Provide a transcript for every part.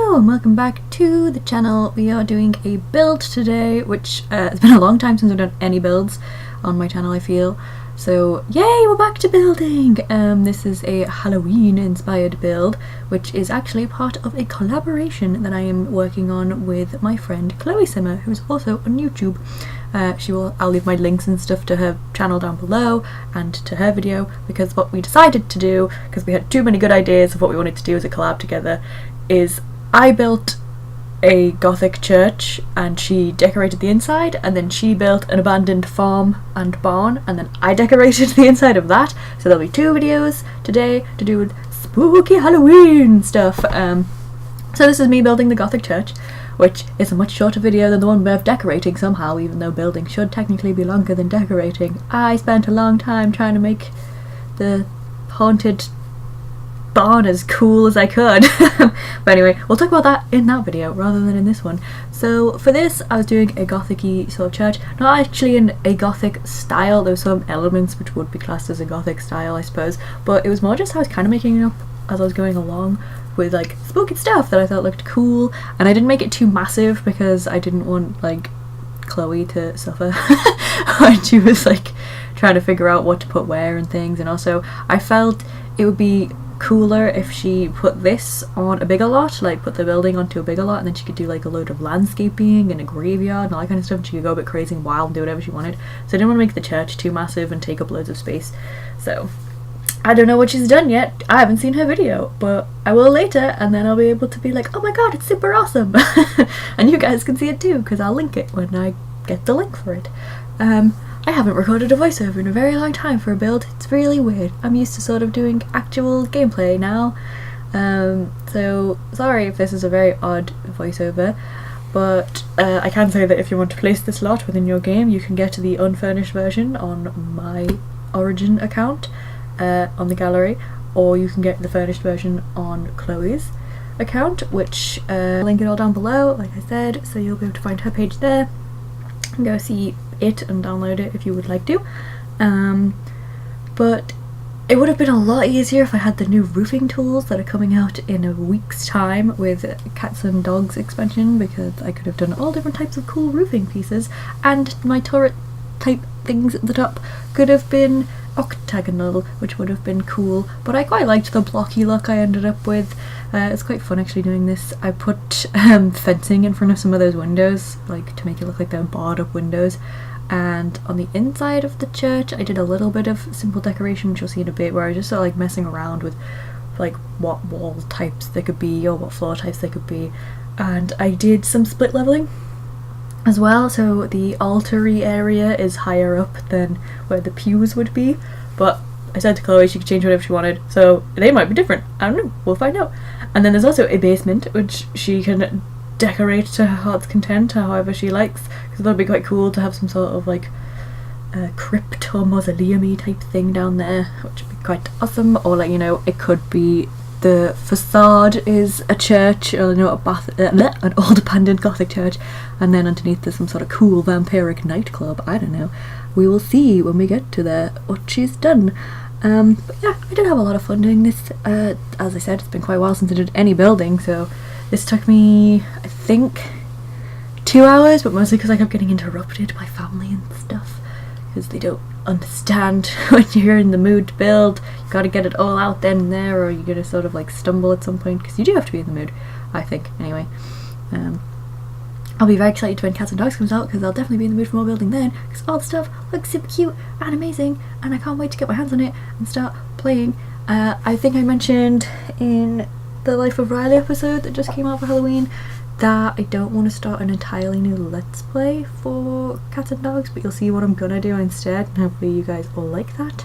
Hello and welcome back to the channel. We are doing a build today, which it's been a long time since I've done any builds on my channel, I feel. So yay, we're back to building! This is a Halloween inspired build, which is actually part of a collaboration that I am working on with my friend ChloeSIMMER, who's also on YouTube. I'll leave my links and stuff to her channel down below and to her video, because what we decided to do, because we had too many good ideas of what we wanted to do as a collab together, is I built a Gothic church and she decorated the inside, and then she built an abandoned farm and barn, and then I decorated the inside of that. So there'll be two videos today to do with spooky Halloween stuff. So this is me building the Gothic church, which is a much shorter video than the one of decorating somehow, even though building should technically be longer than decorating. I spent a long time trying to make the haunted barn as cool as I could. But anyway, we'll talk about that in that video rather than in this one. So for this I was doing a gothic-y sort of church, not actually in a gothic style. There were some elements which would be classed as a gothic style, I suppose, but it was more just I was kind of making it up as I was going along with like spooky stuff that I thought looked cool, and I didn't make it too massive because I didn't want like Chloe to suffer when she was like trying to figure out what to put where and things. And also I felt it would be cooler if she put this on a bigger lot, like put the building onto a bigger lot, and then she could do like a load of landscaping and a graveyard and all that kind of stuff, and she could go a bit crazy and wild and do whatever she wanted. So I didn't want to make the church too massive and take up loads of space. So I don't know what she's done yet. I haven't seen her video, but I will later, and then I'll be able to be like, oh my god, it's super awesome. And you guys can see it too, because I'll link it when I get the link for it. I haven't recorded a voiceover in a very long time for a build. It's really weird. I'm used to sort of doing actual gameplay now. So sorry if this is a very odd voiceover, but I can say that if you want to place this lot within your game, you can get the unfurnished version on my Origin account on the gallery, or you can get the furnished version on Chloe's account, which I'll link it all down below, like I said, so you'll be able to find her page there and go see it and download it if you would like to. But it would have been a lot easier if I had the new roofing tools that are coming out in a week's time with Cats and Dogs expansion, because I could have done all different types of cool roofing pieces, and my turret type things at the top could have been octagonal, which would have been cool, but I quite liked the blocky look I ended up with. It's quite fun actually doing this. I put fencing in front of some of those windows, like to make it look like they're barred up windows, and on the inside of the church I did a little bit of simple decoration, which you'll see in a bit, where I was just sort of like messing around with like what wall types they could be or what floor types they could be, and I did some split leveling as well, so the altar-y area is higher up than where the pews would be. But I said to Chloe she could change whatever she wanted, so they might be different. I don't know, we'll find out. And then there's also a basement which she can decorate to her heart's content, however she likes, because that'd be quite cool to have some sort of like crypt or mausoleum-y type thing down there, which would be quite awesome. Or like, you know, it could be the facade is a church, or you know, an old abandoned Gothic church, and then underneath there's some sort of cool vampiric nightclub. I don't know. We will see when we get to there what she's done. But yeah, I did have a lot of fun doing this. As I said, it's been quite a while since I did any building, so this took me, I think, 2 hours, but mostly because I kept getting interrupted by family and stuff, because they don't understand when you're in the mood to build. You gotta get it all out then and there, or you're gonna sort of like stumble at some point, because you do have to be in the mood, I think, anyway. I'll be very excited when Cats and Dogs comes out, because I'll definitely be in the mood for more building then, because all the stuff looks super cute and amazing, and I can't wait to get my hands on it and start playing. I think I mentioned in the Life of Riley episode that just came out for Halloween that I don't want to start an entirely new Let's Play for Cats and Dogs, but you'll see what I'm gonna do instead, and hopefully you guys will like that.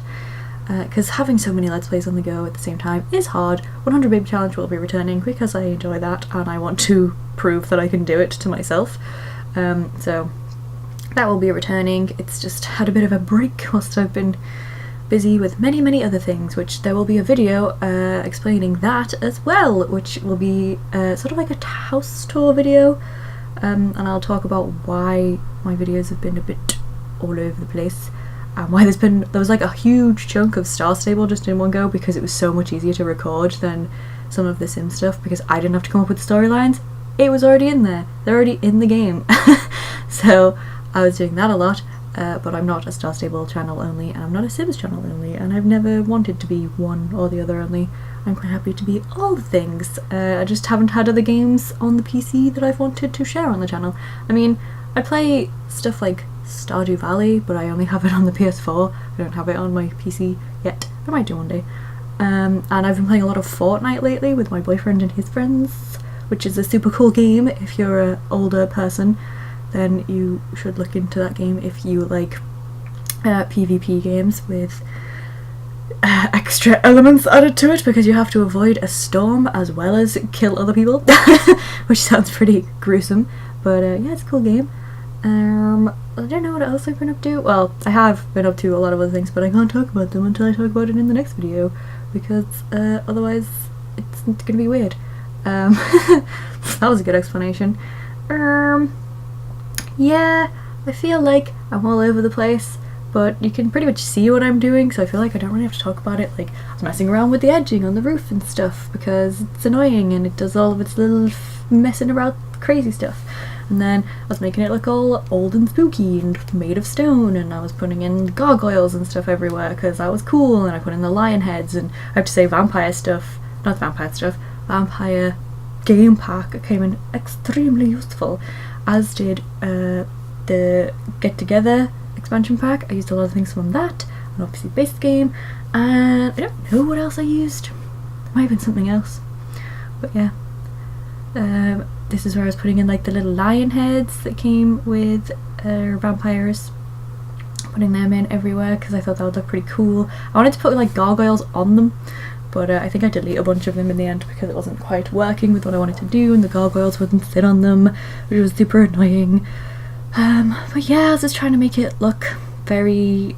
Because having so many Let's Plays on the go at the same time is hard. 100 Baby Challenge will be returning because I enjoy that and I want to prove that I can do it to myself. So that will be returning. It's just had a bit of a break whilst I've been busy with many other things, which there will be a video explaining that as well, which will be sort of like a house tour video, and I'll talk about why my videos have been a bit all over the place, and why there was like a huge chunk of Star Stable just in one go, because it was so much easier to record than some of the Sim stuff because I didn't have to come up with storylines. It was already in there. They're already in the game. So I was doing that a lot, but I'm not a Star Stable channel only, and I'm not a Sims channel only, and I've never wanted to be one or the other only. I'm quite happy to be all the things. I just haven't had other games on the PC that I've wanted to share on the channel. I mean, I play stuff like Stardew Valley, but I only have it on the PS4. I don't have it on my PC yet. I might do one day. And I've been playing a lot of Fortnite lately with my boyfriend and his friends, which is a super cool game. If you're an older person, then you should look into that game if you like PvP games with extra elements added to it, because you have to avoid a storm as well as kill other people, which sounds pretty gruesome, but yeah, it's a cool game. I don't know what else I've been up to. Well, I have been up to a lot of other things, but I can't talk about them until I talk about it in the next video, because otherwise it's gonna be weird. That was a good explanation. Yeah, I feel like I'm all over the place, but you can pretty much see what I'm doing, so I feel like I don't really have to talk about it. Like, I was messing around with the edging on the roof and stuff because it's annoying and it does all of its little messing about crazy stuff. And then I was making it look all old and spooky and made of stone, and I was putting in gargoyles and stuff everywhere because that was cool, and I put in the lion heads, and I have to say vampire stuff, not vampire stuff, vampire game pack came in extremely useful, as did the Get Together expansion pack. I used a lot of things from that, and obviously base game, and I don't know what else I used. There might have been something else, but yeah. This is where I was putting in like the little lion heads that came with vampires, putting them in everywhere because I thought that would look pretty cool. I wanted to put like gargoyles on them, but I think I deleted a bunch of them in the end because it wasn't quite working with what I wanted to do, and the gargoyles wouldn't sit on them, which was super annoying. But yeah, I was just trying to make it look very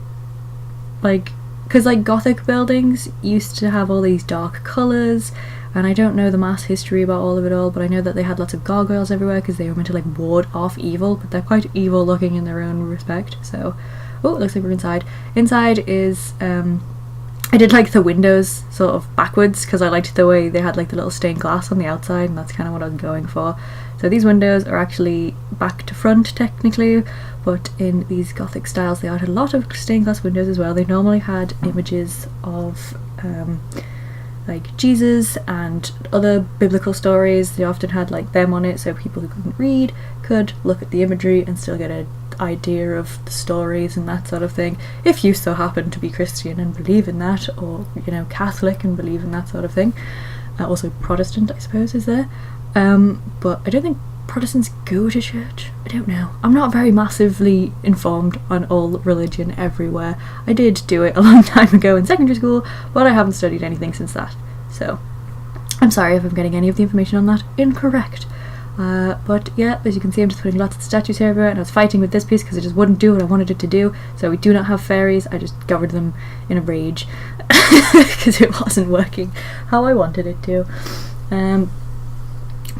like, because like Gothic buildings used to have all these dark colours, and I don't know the mass history about all of it all, but I know that they had lots of gargoyles everywhere because they were meant to like ward off evil, but they're quite evil looking in their own respect. So, oh, it looks like we're inside. Inside is, I did like the windows sort of backwards because I liked the way they had like the little stained glass on the outside, and that's kind of what I was going for. So these windows are actually back to front technically, but in these Gothic styles they had a lot of stained glass windows as well. They normally had images of like Jesus and other biblical stories. They often had like them on it, so people who couldn't read could look at the imagery and still get an idea of the stories and that sort of thing, if you so happen to be Christian and believe in that, or you know, Catholic and believe in that sort of thing. Also Protestant, I suppose, is there. But I don't think Protestants go to church. I don't know. I'm not very massively informed on all religion everywhere. I did do it a long time ago in secondary school, but I haven't studied anything since that. So I'm sorry if I'm getting any of the information on that incorrect. But yeah, as you can see, I'm just putting lots of statues here everywhere, and I was fighting with this piece because it just wouldn't do what I wanted it to do. So we do not have fairies. I just covered them in a rage because it wasn't working how I wanted it to.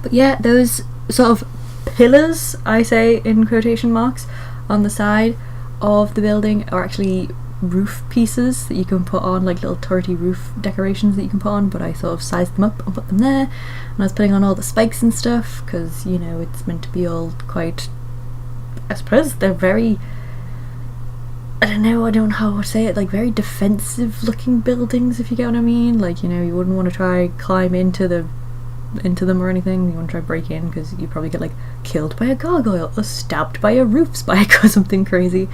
But yeah, those sort of pillars, I say in quotation marks, on the side of the building are actually roof pieces that you can put on, like little turrety roof decorations that you can put on, but I sort of sized them up and put them there, and I was putting on all the spikes and stuff because, you know, it's meant to be all quite, I suppose they're very, I don't know how to say it, like very defensive looking buildings, if you get what I mean. Like, you know, you wouldn't want to try climb into them or anything. You want to try break in because you probably get like killed by a gargoyle or stabbed by a roof spike or something crazy.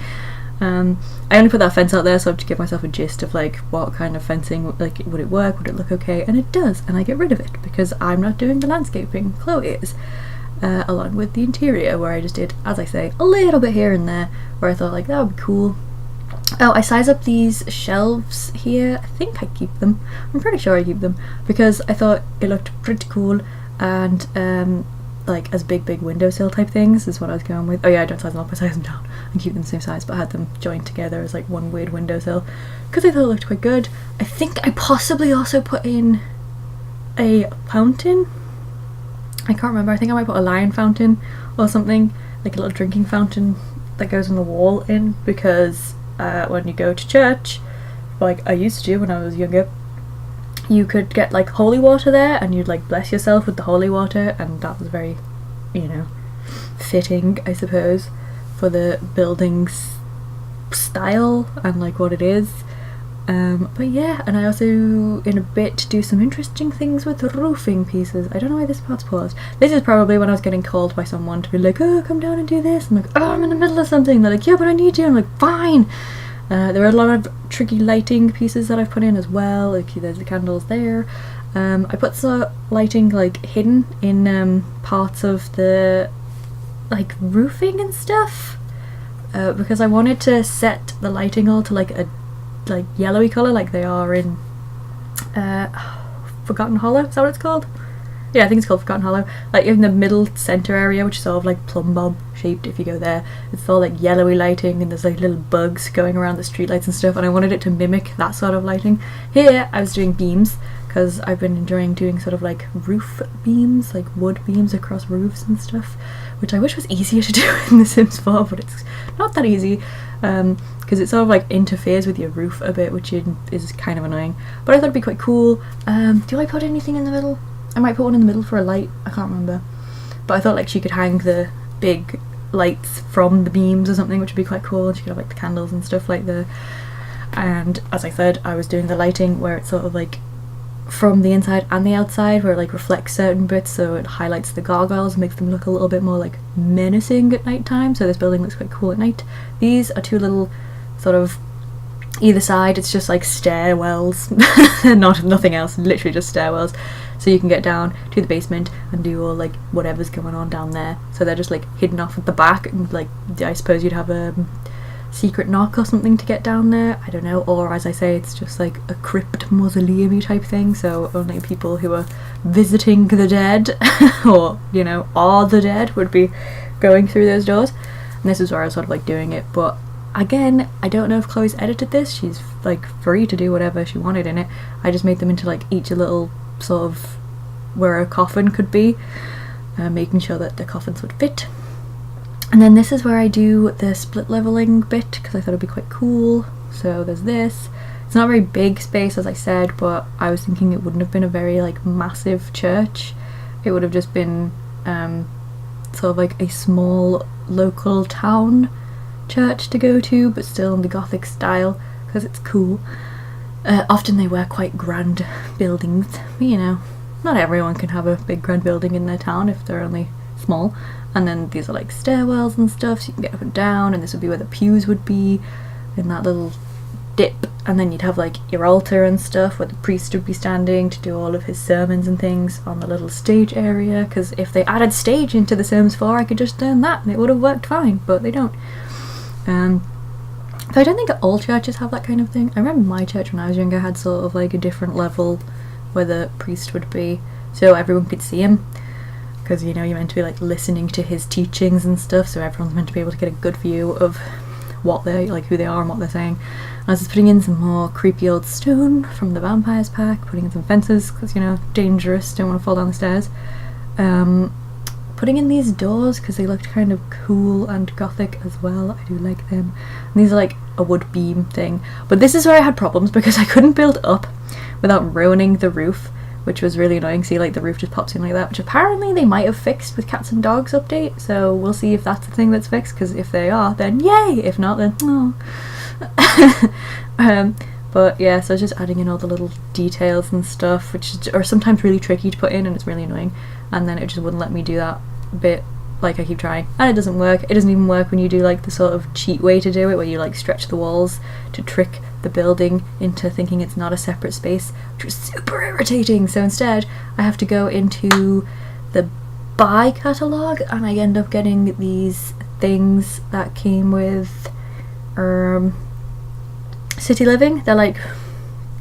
I only put that fence out there so I have to give myself a gist of like what kind of fencing, like would it work, would it look okay, and it does, and I get rid of it because I'm not doing the landscaping, Chloe is, along with the interior, where I just did, as I say, a little bit here and there where I thought like that would be cool. Oh, I size up these shelves here. I think I keep them. I'm pretty sure I keep them because I thought it looked pretty cool, and like as big windowsill type things is what I was going with. Oh yeah, I don't size them up, I size them down and keep them the same size, but I had them joined together as like one weird windowsill because I thought it looked quite good. I think I possibly also put in a fountain. I can't remember. I think I might put a lion fountain or something, like a little drinking fountain that goes on the wall in, because when you go to church, like I used to when I was younger, you could get like holy water there, and you'd like bless yourself with the holy water, and that was very, you know, fitting, I suppose, for the building's style and like what it is. But yeah, and I also in a bit do some interesting things with roofing pieces. I don't know why this part's paused. This is probably when I was getting called by someone to be like, oh, come down and do this. I'm like, oh, I'm in the middle of something. They're like, yeah, but I need you. I'm like, fine. There are a lot of tricky lighting pieces that I've put in as well. Like there's the candles there. I put some lighting like hidden in parts of the like roofing and stuff, because I wanted to set the lighting all to like a like yellowy colour like they are in Forgotten Hollow, is that what it's called? Yeah, I think it's called Forgotten Hollow. Like in the middle centre area, which is sort of like plumb bob shaped if you go there, it's all like yellowy lighting and there's like little bugs going around the streetlights and stuff, and I wanted it to mimic that sort of lighting. Here I was doing beams because I've been enjoying doing sort of like roof beams, like wood beams across roofs and stuff, which I wish was easier to do in The Sims 4, but it's not that easy, because it sort of like interferes with your roof a bit, which is kind of annoying. But I thought it'd be quite cool. Do I put anything in the middle? I might put one in the middle for a light, I can't remember. But I thought like she could hang the big lights from the beams or something, which would be quite cool, and she could have like the candles and stuff like the... And as I said, I was doing the lighting where it's sort of like from the inside and the outside, where it like reflects certain bits, so it highlights the gargoyles and makes them look a little bit more like menacing at night time, so this building looks quite cool at night. These are two little sort of either side, it's just like stairwells, nothing else, literally just stairwells, so you can get down to the basement and do all like whatever's going on down there. So they're just like hidden off at the back, and like I suppose you'd have a secret knock or something to get down there, I don't know, or as I say, it's just like a crypt mausoleum type thing, so only people who are visiting the dead or, you know, are the dead would be going through those doors. And this is where I was sort of like doing it, but again, I don't know if Chloe's edited this. She's like free to do whatever she wanted in it. I just made them into like each a little sort of where a coffin could be, making sure that the coffins would fit. And then this is where I do the split leveling bit, because I thought it'd be quite cool. So there's this. It's not a very big space, as I said, but I was thinking it wouldn't have been a very like massive church. It would have just been sort of like a small local town church to go to, but still in the Gothic style, because it's cool. Often they were quite grand buildings, but you know, not everyone can have a big grand building in their town if they're only small. And then these are like stairwells and stuff, so you can get up and down, and this would be where the pews would be, in that little dip, and then you'd have like your altar and stuff where the priest would be standing to do all of his sermons and things on the little stage area, because if they added stage into The Sims 4 I could just turn that and it would have worked fine, but they don't. So I don't think all churches have that kind of thing. I remember my church when I was younger had sort of like a different level where the priest would be, so everyone could see him, because you know you're meant to be like listening to his teachings and stuff, so everyone's meant to be able to get a good view of what they're like, who they are and what they're saying. And I was just putting in some more creepy old stone from the vampires pack, putting in some fences because, you know, dangerous, don't want to fall down the stairs. Putting in these doors because they looked kind of cool and gothic as well. I do like them. And these are like a wood beam thing, but this is where I had problems because I couldn't build up without ruining the roof, which was really annoying. See, like the roof just pops in like that, which apparently they might have fixed with Cats and Dogs update, so we'll see if that's the thing that's fixed, because if they are, then yay! If not, then oh. But yeah, so I was just adding in all the little details and stuff, which are sometimes really tricky to put in and it's really annoying, and then it just wouldn't let me do that bit. Like, I keep trying and it doesn't work. It doesn't even work when you do like the sort of cheat way to do it, where you like stretch the walls to trick the building into thinking it's not a separate space, which was super irritating. So instead I have to go into the buy catalogue and I end up getting these things that came with City Living. They're like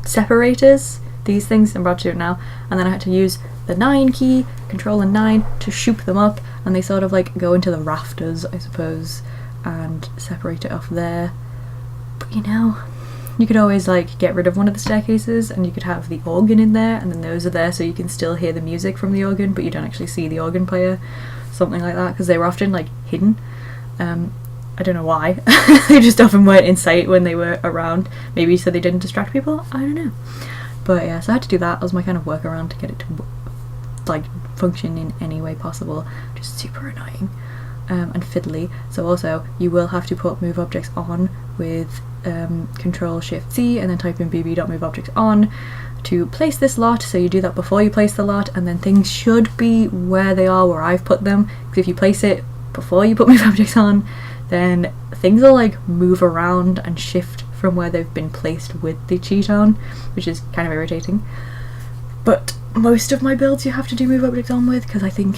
separators, these things. I'm about to do it now, and then I had to use the 9 key, control and 9, to shoot them up, and they sort of like go into the rafters, I suppose, and separate it off there. But you know, you could always like get rid of one of the staircases and you could have the organ in there, and then those are there so you can still hear the music from the organ but you don't actually see the organ player, something like that, because they were often like hidden. I don't know why. They just often weren't in sight when they were around, maybe so they didn't distract people, I don't know. But yeah, so I had to do that as my kind of workaround to get it to like function in any way possible. Just super annoying and fiddly. So also you will have to put move objects on with Control Shift C and then type in bb.moveObjects on to place this lot. So you do that before you place the lot, and then things should be where they are, where I've put them, because if you place it before you put move objects on, then things will like move around and shift from where they've been placed with the cheat on, which is kind of irritating. But most of my builds you have to do move objects on with, because I think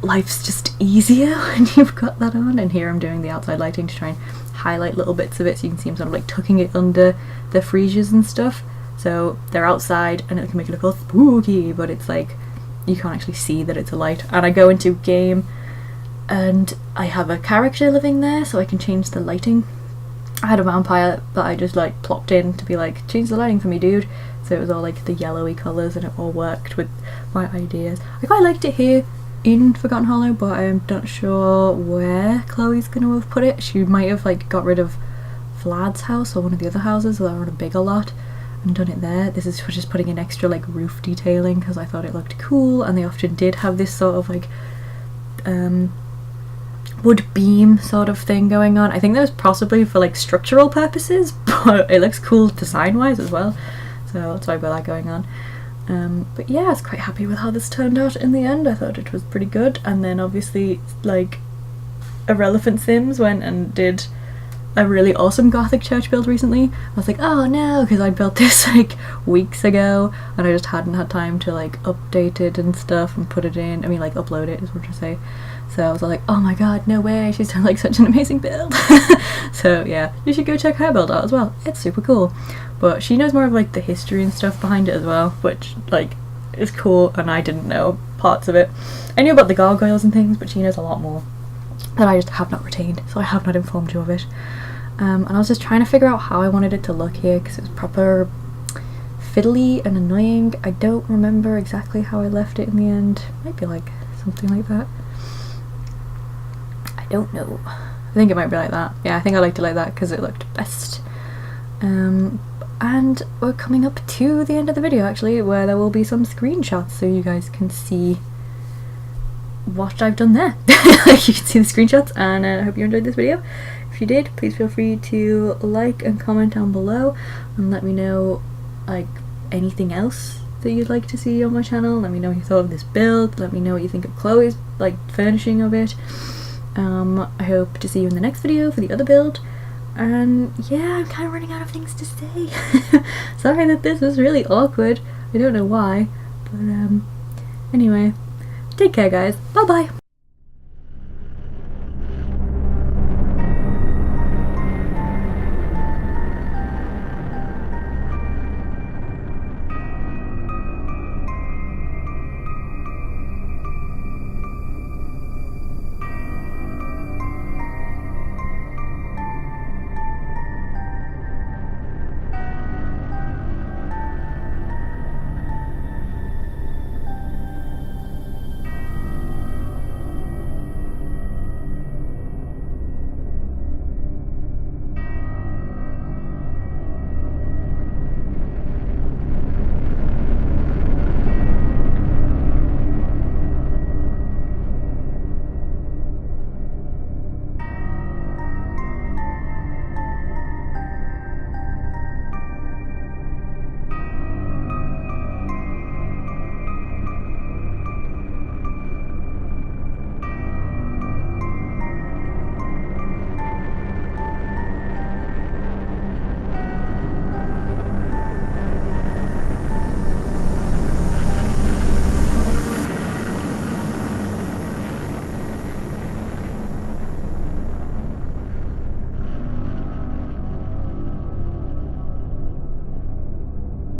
life's just easier when you've got that on. And here I'm doing the outside lighting to try and highlight little bits of it, so you can see I'm sort of like tucking it under the freesias and stuff, so they're outside and it can make it look all spooky, but it's like you can't actually see that it's a light. And I go into game and I have a character living there, so I can change the lighting. I had a vampire that I just like plopped in to be like, change the lighting for me, dude. So it was all like the yellowy colours and it all worked with my ideas. I quite liked it here in Forgotten Hollow, but I'm not sure where Chloe's gonna have put it. She might have like got rid of Vlad's house or one of the other houses that are on a bigger lot and done it there. This is just putting in extra like roof detailing because I thought it looked cool, and they often did have this sort of like wood beam sort of thing going on. I think that was possibly for like structural purposes, but it looks cool design wise as well, so that's why I've got that going on. But yeah, I was quite happy with how this turned out in the end. I thought it was pretty good. And then obviously like Irrelevant Sims went and did a really awesome Gothic Church build recently. I was like, oh no, because I built this like weeks ago and I just hadn't had time to like update it and stuff and put it in, I mean like upload it is what I say. So I was like, oh my god, no way, she's done like such an amazing build. So yeah, you should go check her build out as well, it's super cool. But she knows more of like the history and stuff behind it as well, which like is cool, and I didn't know parts of it. I knew about the gargoyles and things, but she knows a lot more that I just have not retained, so I have not informed you of it. And I was just trying to figure out how I wanted it to look here, because it was proper fiddly and annoying. I don't remember exactly how I left it in the end. Might be like something like that. I don't know. I think it might be like that. Yeah, I think I liked it like that because it looked best. And we're coming up to the end of the video actually, where there will be some screenshots so you guys can see what I've done there. You can see the screenshots, and I hope you enjoyed this video. If you did, please feel free to like and comment down below and let me know like anything else that you'd like to see on my channel. Let me know what you thought of this build, let me know what you think of Chloe's like furnishing of it. I hope to see you in the next video for the other build. And yeah, I'm kind of running out of things to say. Sorry that this was really awkward. I don't know why. But anyway, take care guys. Bye bye.